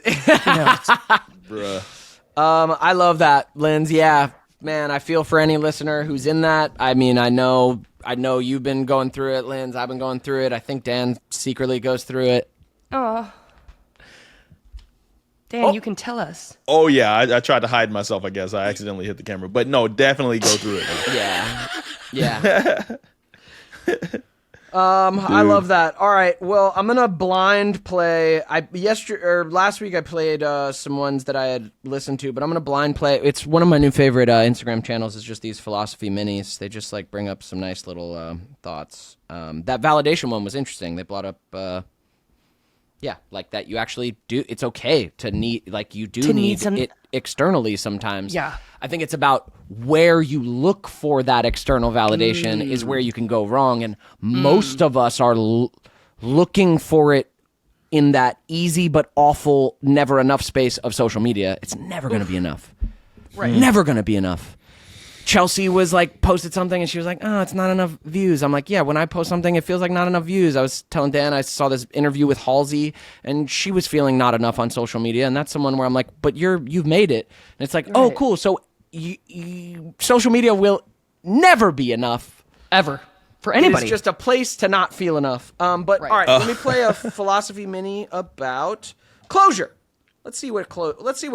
Bruh. I love that, Linz. Yeah, man, I feel for any listener who's in that. I mean, I know you've been going through it, Linz. I've been going through it. I think Dan secretly goes through it. Oh. Dan, you can tell us. Oh yeah, I tried to hide myself. I guess I accidentally hit the camera, but no, definitely go through it. Yeah. Yeah. I love that. All right. Well, I'm gonna blind play. Last week I played some ones that I had listened to, but I'm gonna blind play. It's one of my new favorite Instagram channels. Is just these philosophy minis. They just like bring up some nice little thoughts. That validation one was interesting. They brought up. Yeah, like that you actually do. It's okay to need, like you do need some... it externally sometimes. Yeah. I think it's about where you look for that external validation is where you can go wrong. And most of us are looking for it in that easy but awful, never enough space of social media. It's never going to be enough. Right. Never going to be enough. Chelsea was like posted something and she was like, oh, it's not enough views. I'm like, yeah, when I post something, it feels like not enough views. I was telling Dan, I saw this interview with Halsey and she was feeling not enough on social media. And that's someone where I'm like, but you've made it. And it's like, oh, cool. So social media will never be enough. Ever. For anybody. It's just a place to not feel enough. But all right, let me play a philosophy mini about closure. Let's see what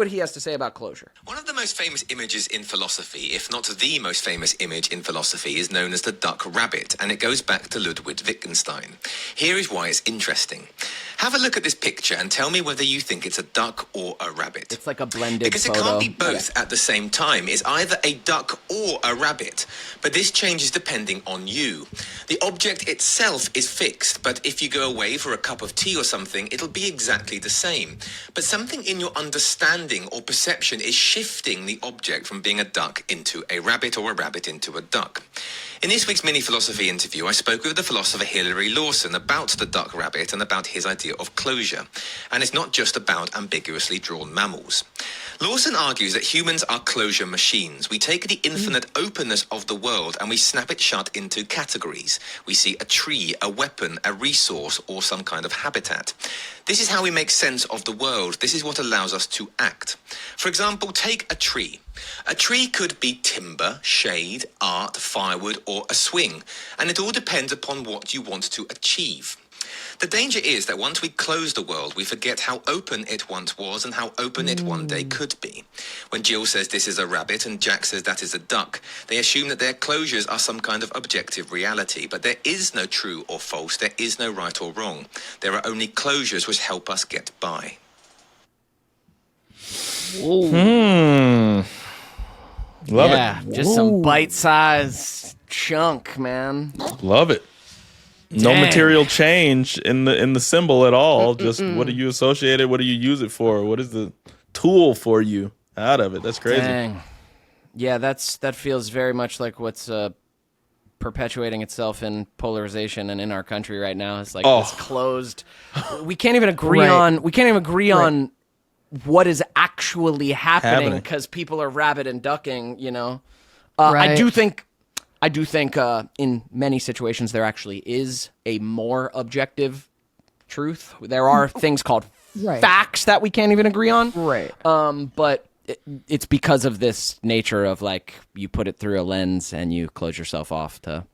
he has to say about closure. One of the most famous images in philosophy, if not the most famous image in philosophy, is known as the duck rabbit, and it goes back to Ludwig Wittgenstein. Here is why it's interesting. Have a look at this picture and tell me whether you think it's a duck or a rabbit. It's like a blended Because photo. it can't be both at the same time. It's either a duck or a rabbit. But this changes depending on you. The object itself is fixed, but if you go away for a cup of tea or something, it'll be exactly the same. But something in your understanding or perception is shifting the object from being a duck into a rabbit or a rabbit into a duck. In this week's mini philosophy interview, I spoke with the philosopher Hilary Lawson about the duck rabbit and about his idea of closure. And it's not just about ambiguously drawn mammals. Lawson argues that humans are closure machines. We take the infinite openness of the world and we snap it shut into categories. We see a tree, a weapon, a resource, or some kind of habitat. This is how we make sense of the world. This is what allows us to act. For example, take a tree. A tree could be timber, shade, art, firewood, or a swing, and it all depends upon what you want to achieve. The danger is that once we close the world, we forget how open it once was and how open it one day could be. When Jill says this is a rabbit and Jack says that is a duck, they assume that their closures are some kind of objective reality, but there is no true or false, there is no right or wrong. There are only closures which help us get by. Love Just some bite-sized chunk, man. it. Love it. No Dang. material change in the symbol at all. Just what do you associate it? What do you use it for? What is the tool for you out of it? That's crazy. Dang. Yeah, that feels very much like what's perpetuating itself in polarization and in our country right now. It's like this closed. We can't even agree on what is actually happening because people are rabbit and ducking, I do think in many situations there actually is a more objective truth. There are things called facts that we can't even agree on. Right. But it's because of this nature of like you put it through a lens and you close yourself off to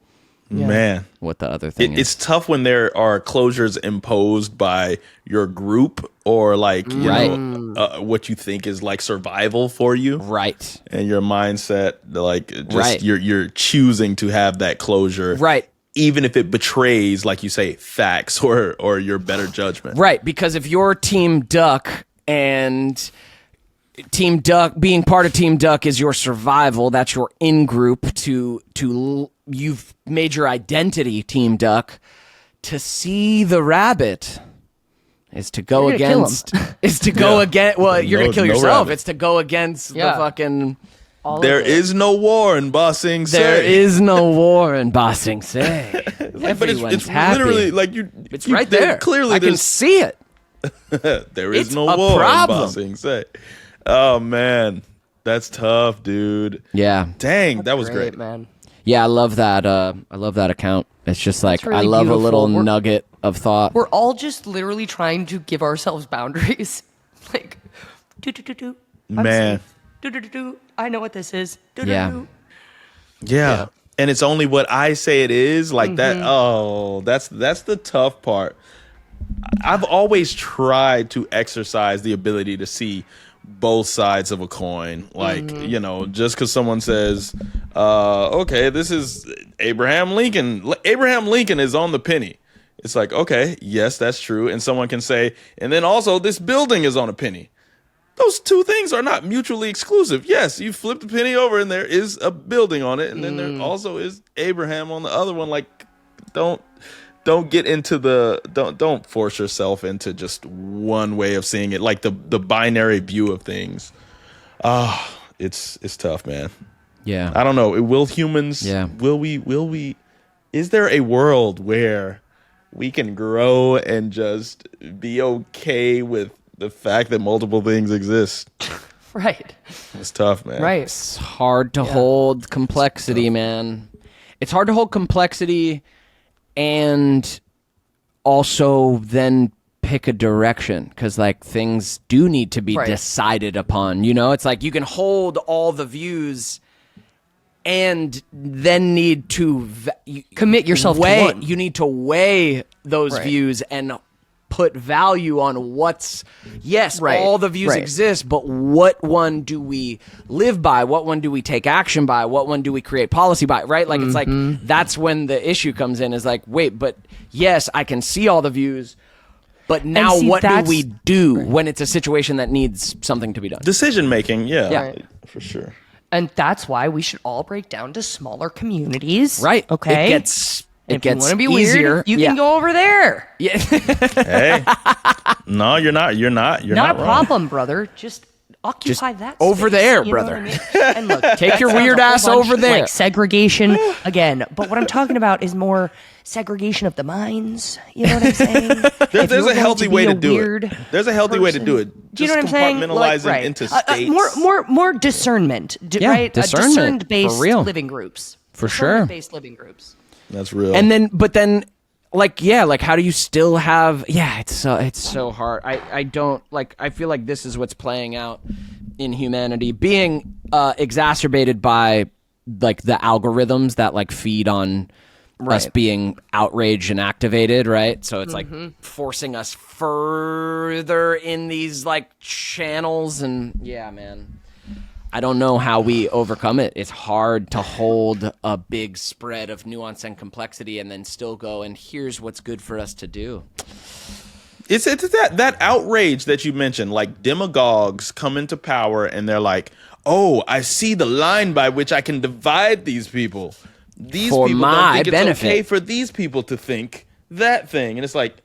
Man, what the other thing is. It's tough when there are closures imposed by your group or like you know what you think is like survival for you, right? And your mindset, like just you're choosing to have that closure, right? Even if it betrays, like you say, facts or your better judgment, right? Because if you're Team Duck and Team Duck, being part of Team Duck is your survival. That's your in-group to you've made your identity Team Duck. To see the rabbit is to go against. Is to go against. Well, you're gonna kill yourself. Rabbit. It's to go against the fucking. There is no war in Ba Sing Se. There is no war in Ba Sing Se. But it's literally like you. It's right there. Clearly, I can see it. There is It's no a war problem. in Ba Sing Se. Oh man, that's tough, dude. Yeah. Dang, that was great, man. Yeah, I love that. I love that account. It's just like really I love beautiful. a little nugget of thought. We're all just literally trying to give ourselves boundaries. Like, do. Man. Do. I know what this is. Yeah. Yeah. And it's only what I say it is, like that. Oh, that's the tough part. I've always tried to exercise the ability to see both sides of a coin. Like, you know, just because someone says, okay, this is Abraham Lincoln. Abraham Lincoln is on the penny. It's like, okay, yes, that's true. And someone can say, and then also this building is on a penny. Those two things are not mutually exclusive. Yes, you flip the penny over and there is a building on it. And then there also is Abraham on the other one. Like, don't get into don't force yourself into just one way of seeing it, like the binary view of things. It's tough, man. Yeah. I don't know. Will humans? Yeah. Will we? Is there a world where we can grow and just be okay with the fact that multiple things exist? Right. It's tough, man. Right. It's hard to hold complexity, man. It's hard to hold complexity and also then pick a direction because like things do need to be decided upon. You know, it's like you can hold all the views and then need to Commit yourself to weigh. one. You need to weigh those views and put value on what's all the views exist, but what one do we live by? What one do we take action by? What one do we create policy by? Right? Like it's like that's when the issue comes in, is like, wait, but yes, I can see all the views, but now what do we do when it's a situation that needs something to be done? Decision making, Yeah. for sure. And that's why we should all break down to smaller communities. Right. Okay. It gets if you want to be easier. weird, you can go over there. Yeah. Hey, no, you're not. You're not Not a wrong. problem, brother. Just occupy that over space, there, you know brother. what I mean? And look, Take your that sounds weird a whole ass bunch over there. Like segregation again. But what I'm talking about is more segregation of the minds. You know what I'm saying? There's a healthy way to do it. There's a healthy way to do it. Do you know what I'm Just saying? compartmentalize Like, it into states. More discernment, Yeah, right? discernment, Discerned-based for real. living groups. For sure. Discernment-based living groups. That's real. And then, but then, like, yeah, like, how do you still have? Yeah, it's so hard. I don't like. I feel like this is what's playing out in humanity, being exacerbated by like the algorithms that like feed on us being outraged and activated, right? So it's like forcing us further in these like channels, and yeah, man. I don't know how we overcome it. It's hard to hold a big spread of nuance and complexity and then still go, and here's what's good for us to do. It's that outrage that you mentioned, like demagogues come into power and they're like, oh, I see the line by which I can divide these people. These For people my don't think it's benefit. okay for these people to think that thing. And it's like,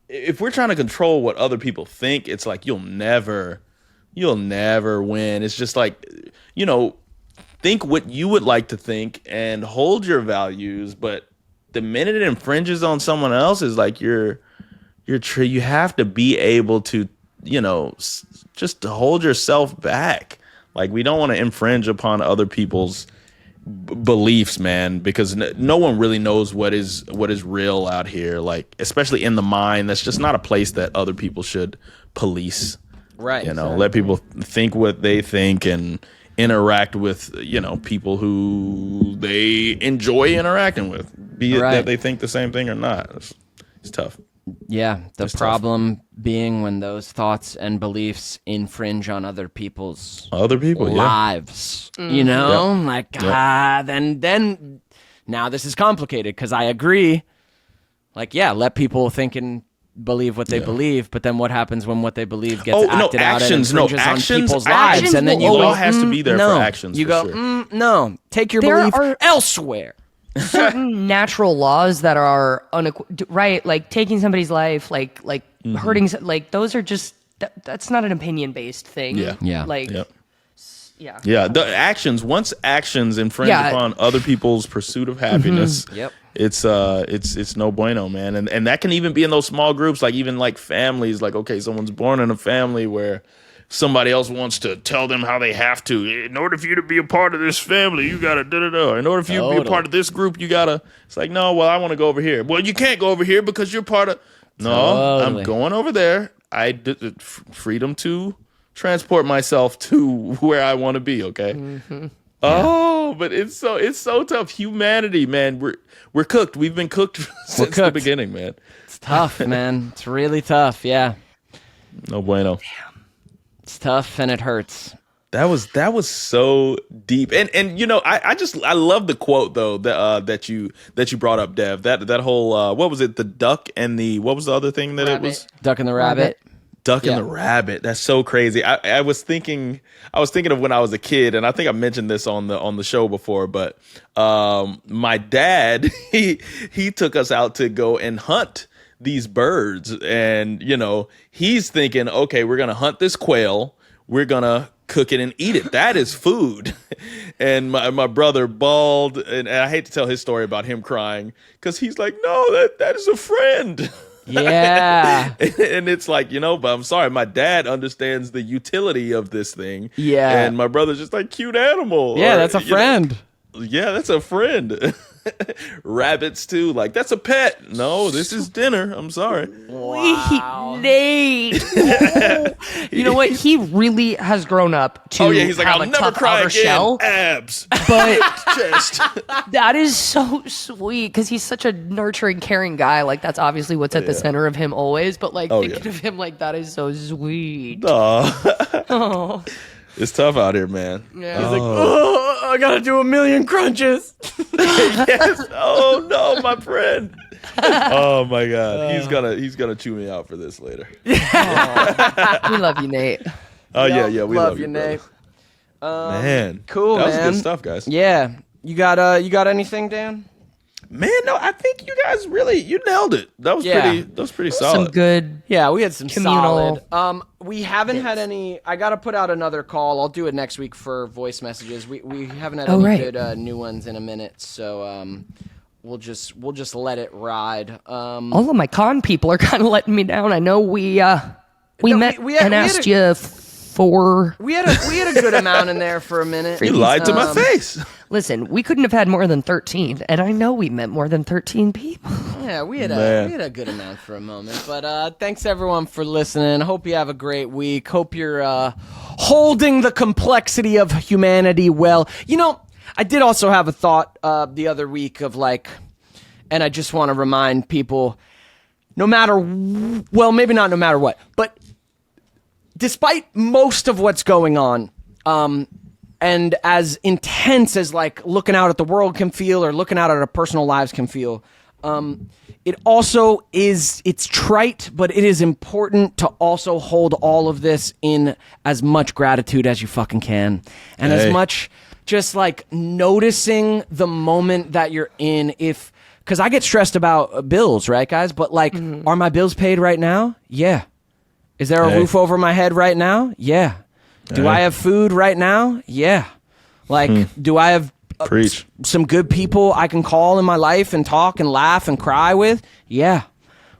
if we're trying to control what other people think, it's like you'll never win. It's just like, you know, think what you would like to think and hold your values, but the minute it infringes on someone else is like you have to be able to just to hold yourself back. Like, we don't want to infringe upon other people's beliefs, man, because no one really knows what is real out here. Like, especially in the mind, that's just not a place that other people should police. Right. Let people think what they think and interact with, people who they enjoy interacting with, be it that they think the same thing or not. It's tough. Yeah, the problem being when those thoughts and beliefs infringe on other people's lives. Then now this is complicated because I agree. Like, let people think and believe what they believe, but then what happens when what they believe gets acted out and infringes on people's lives? And then you go, has to be there for actions. You go, no, take your belief elsewhere. Certain natural laws that are right, like taking somebody's life, like hurting, like those are just that's not an opinion based thing. The actions, once actions infringe upon other people's pursuit of happiness, it's no bueno, man. And that can even be in those small groups, like even like families. Like, okay, someone's born in a family where somebody else wants to tell them how they have to. In order for you to be a part of this family, you gotta da-da-da. In order for you to be a part of this group, you gotta. It's like, no, well, I want to go over here. Well, you can't go over here because you're part of. No, I'm going over there. I did freedom to transport myself to where I want to be. Okay. Mm-hmm. Oh, but it's so tough. Humanity, man. We're cooked. We've been cooked since the beginning, man. It's tough, man. It's really tough. Yeah. No bueno. Damn. It's tough and it hurts. That was so deep, and I love the quote though that you brought up, Dev. That whole what was it? The duck and the what was the other thing that rabbit. It was? Duck and the rabbit. Duck and the rabbit. That's so crazy. I was thinking of when I was a kid, and I think I mentioned this on the show before. But my dad he took us out to go and hunt these birds, and he's thinking, okay, we're gonna hunt this quail. We're gonna cook it and eat it. That is food. And my brother bawled, and I hate to tell his story about him crying because he's like, no, that is a friend. Yeah. And it's like, but I'm sorry, my dad understands the utility of this thing. Yeah. And my brother's just like, cute animal. Yeah, that's a friend. Yeah, that's a friend. Rabbits too, like that's a pet. No, this is dinner. I'm sorry. Wow. Nate. You know what? He really has grown up to he's like, I'll never cry again. Shell, abs, but chest. That is so sweet because he's such a nurturing, caring guy. Like that's obviously what's at the center of him always. But like thinking of him like that is so sweet. Oh. It's tough out here, man. Yeah. He's like, I gotta do 1,000,000 crunches. Yes. Oh no, my friend. Oh my God. He's gonna chew me out for this later. We love you, Nate. Oh yeah, we love you, Nate. Man, cool. That man. was good stuff, guys. Yeah. You got anything, Dan? Man, no, I think you guys you nailed it. That was pretty solid. Some good. Yeah, we had some communal. solid. We haven't had any. I gotta put out another call. I'll do it next week for voice messages. We haven't had any good new ones in a minute, so we'll just let it ride. All of my con people are kind of letting me down. I know we met and asked you for. We had a good amount in there for a minute. You lied to my face. Listen, we couldn't have had more than 13, and I know we met more than 13 people. Yeah, we had a good amount for a moment. But thanks everyone for listening. Hope you have a great week. Hope you're holding the complexity of humanity well. I did also have a thought the other week of and I just want to remind people, maybe not no matter what, but despite most of what's going on, and as intense as looking out at the world can feel or looking out at our personal lives can feel, it also it's trite, but it is important to also hold all of this in as much gratitude as you fucking can. And as much just noticing the moment that you're in, because I get stressed about bills, right guys? But are my bills paid right now? Yeah. Is there a roof over my head right now? Yeah. Do I have food right now? Yeah. Do I have some good people I can call in my life and talk and laugh and cry with? Yeah.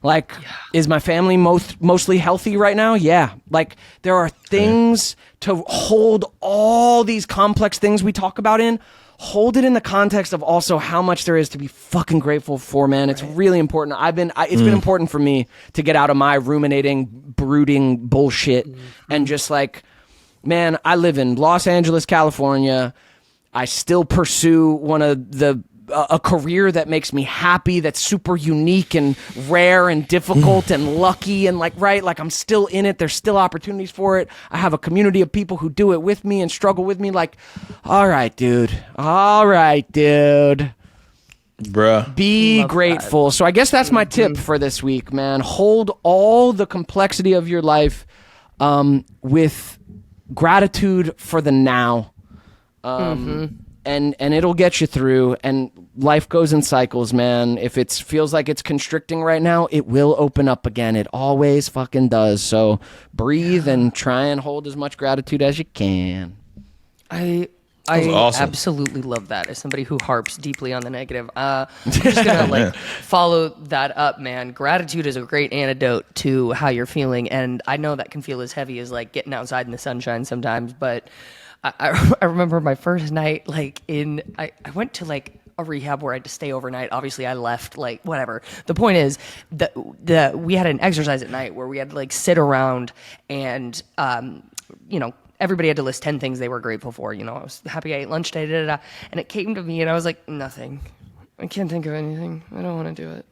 Like, is my family mostly healthy right now? Yeah. Like, there are things to hold all these complex things we talk about in. Hold it in the context of also how much there is to be fucking grateful for, man. It's really important. It's been important for me to get out of my ruminating, brooding bullshit and just like, man, I live in Los Angeles, California. I still pursue a career that makes me happy, that's super unique and rare and difficult and lucky and like I'm still in it. There's still opportunities for it. I have a community of people who do it with me and struggle with me. Like, all right, dude. Bruh. Be grateful. So I guess that's my tip for this week, man. Hold all the complexity of your life with gratitude for the now. And it'll get you through, and life goes in cycles, man. If it feels like it's constricting right now, it will open up again. It always fucking does. So breathe and try and hold as much gratitude as you can. I awesome. absolutely love that. As somebody who harps deeply on the negative, I'm just gonna follow that up, man. Gratitude is a great antidote to how you're feeling, and I know that can feel as heavy as like getting outside in the sunshine sometimes, but I remember my first night, I went to like a rehab where I had to stay overnight. Obviously I left, like whatever. The point is that we had an exercise at night where we had to like sit around and, everybody had to list 10 things they were grateful for. I was happy I ate lunch today, and it came to me and I was like, nothing. I can't think of anything. I don't want to do it.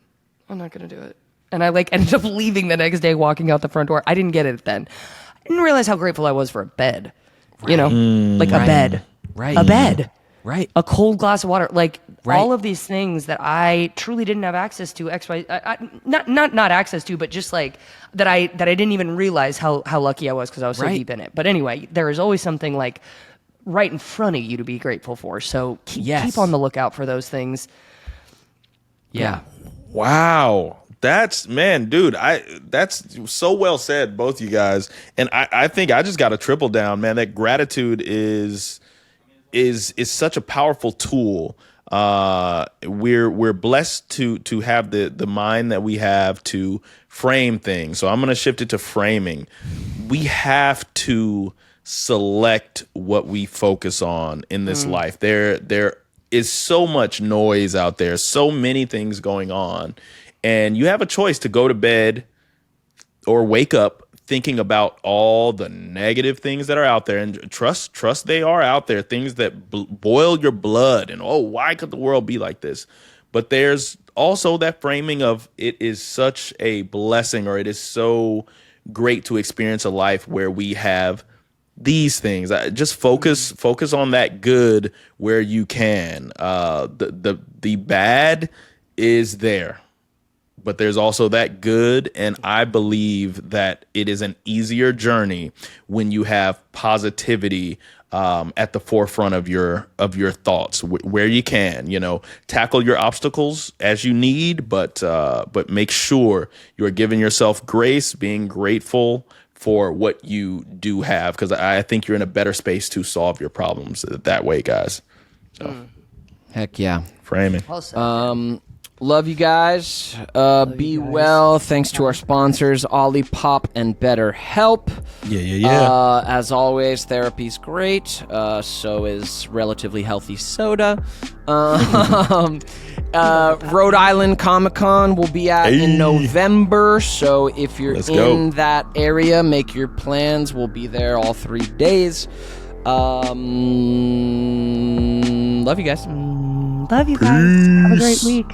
I'm not going to do it. And I ended up leaving the next day, walking out the front door. I didn't get it then. I didn't realize how grateful I was for a bed. A bed. Right. A bed. Right. A cold glass of water. All of these things that I truly didn't have access to. Not access to, but just like that I didn't even realize how lucky I was because I was so deep in it. But anyway, there is always something like right in front of you to be grateful for. So keep on the lookout for those things. Yeah. Wow. That's so well said, both you guys. And I think I just got to triple down, man, that gratitude is such a powerful tool. We're blessed to have the mind that we have to frame things. So I'm going to shift it to framing. We have to select what we focus on in this life. There is so much noise out there, so many things going on. And you have a choice to go to bed or wake up thinking about all the negative things that are out there, and trust they are out there, things that boil your blood and, why could the world be like this? But there's also that framing of it is such a blessing, or it is so great to experience a life where we have these things. Just focus on that good where you can. The bad is there, but there's also that good, and I believe that it is an easier journey when you have positivity at the forefront of your thoughts, where you can, tackle your obstacles as you need, but make sure you are giving yourself grace, being grateful for what you do have, because I think you're in a better space to solve your problems that way, guys. So, Heck yeah. framing. Love you guys. Be well. Thanks to our sponsors, OLIPOP and BetterHelp. Yeah. As always, therapy's great. So is relatively healthy soda. Rhode Island Comic-Con will be at in November. So if you're in that area, make your plans. We'll be there all 3 days. Love you guys. Love you guys. Have a great week.